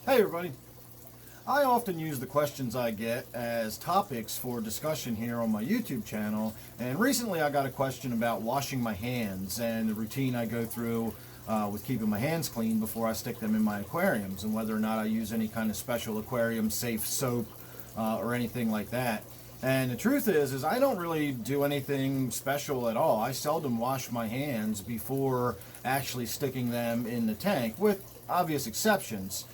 Hey everybody. I often use the questions I get as topics for discussion here on my YouTube channel, and recently I got a question about washing my hands and the routine I go through with keeping my hands clean before I stick them in my aquariums, and whether or not I use any kind of special aquarium safe soap or anything like that. And the truth is I don't really do anything special at all. I seldom wash my hands before actually sticking them in the tank, with obvious exceptions.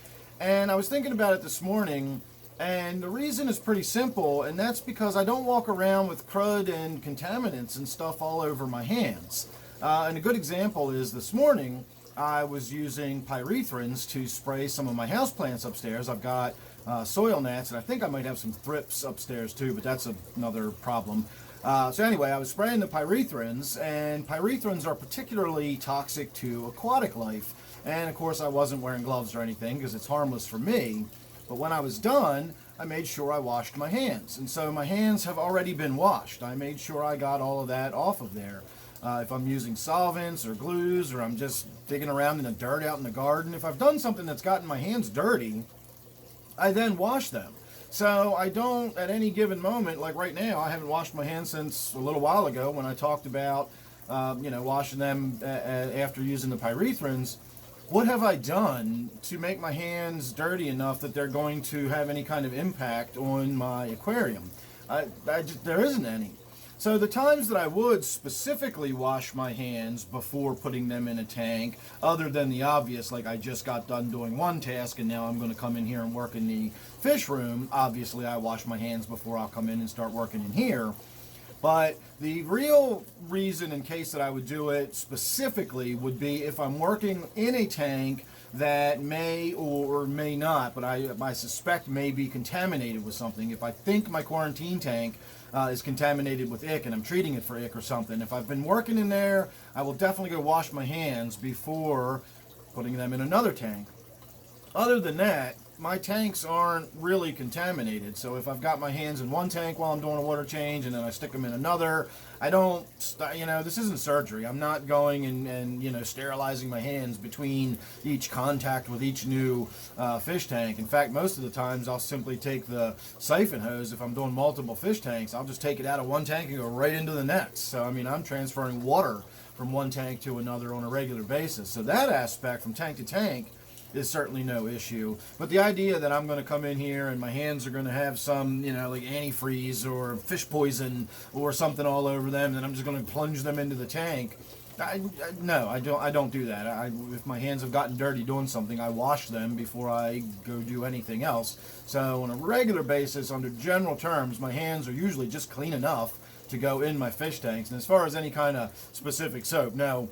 And I was thinking about it this morning, and the reason is pretty simple, and that's because I don't walk around with crud and contaminants and stuff all over my hands. And a good example is this morning I was using pyrethrins to spray some of my houseplants upstairs. I've got soil gnats, and I think I might have some thrips upstairs too, but that's another problem. So anyway, I was spraying the pyrethrins, and pyrethrins are particularly toxic to aquatic life. And of course I wasn't wearing gloves or anything because it's harmless for me. But when I was done, I made sure I washed my hands. And so my hands have already been washed. I made sure I got all of that off of there. If I'm using solvents or glues, or I'm just digging around in the dirt out in the garden, if I've done something that's gotten my hands dirty, I then wash them. So I don't, at any given moment, like right now, I haven't washed my hands since a little while ago when I talked about, washing them after using the pyrethrins. What have I done to make my hands dirty enough that they're going to have any kind of impact on my aquarium? There isn't any. So the times that I would specifically wash my hands before putting them in a tank, other than the obvious, like I just got done doing one task and now I'm going to come in here and work in the fish room, obviously I wash my hands before I'll come in and start working in here. But the real reason in case that I would do it specifically would be if I'm working in a tank that may or may not, but I suspect may be contaminated with something. If I think my quarantine tank is contaminated with ick and I'm treating it for ick or something, if I've been working in there, I will definitely go wash my hands before putting them in another tank. Other than that, my tanks aren't really contaminated, so if I've got my hands in one tank while I'm doing a water change and then I stick them in another, I don't, this isn't surgery. I'm not going and sterilizing my hands between each contact with each new fish tank. In fact, most of the times I'll simply take the siphon hose. If I'm doing multiple fish tanks, I'll just take it out of one tank and go right into the next. So, I'm transferring water from one tank to another on a regular basis. So that aspect from tank to tank is certainly no issue. But the idea that I'm going to come in here and my hands are going to have some, like antifreeze or fish poison or something all over them, and I'm just going to plunge them into the tank. No, I don't do that. If my hands have gotten dirty doing something, I wash them before I go do anything else. So on a regular basis, under general terms, my hands are usually just clean enough to go in my fish tanks. And as far as any kind of specific soap, now,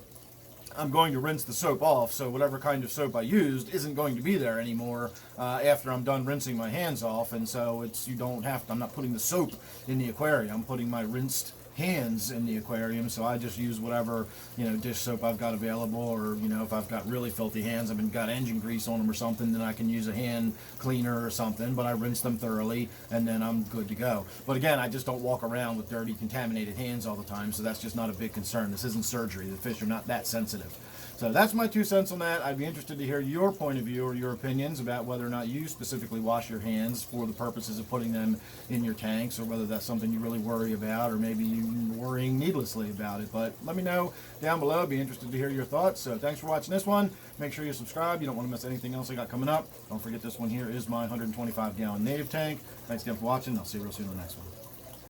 I'm going to rinse the soap off, so whatever kind of soap I used isn't going to be there anymore after I'm done rinsing my hands off, and so I'm not putting the soap in the aquarium, I'm putting my rinsed hands in the aquarium, so I just use whatever, dish soap I've got available, or, if I've got really filthy hands, got engine grease on them or something, then I can use a hand cleaner or something, but I rinse them thoroughly, and then I'm good to go. But again, I just don't walk around with dirty, contaminated hands all the time, so that's just not a big concern. This isn't surgery. The fish are not that sensitive. So that's my 2 cents on that. I'd be interested to hear your point of view or your opinions about whether or not you specifically wash your hands for the purposes of putting them in your tanks, or whether that's something you really worry about, or maybe you're worrying needlessly about it. But let me know down below. I'd be interested to hear your thoughts. So thanks for watching this one. Make sure you subscribe. You don't want to miss anything else I got coming up. Don't forget, this one here is my 125-gallon native tank. Thanks again for watching. I'll see you real soon in the next one.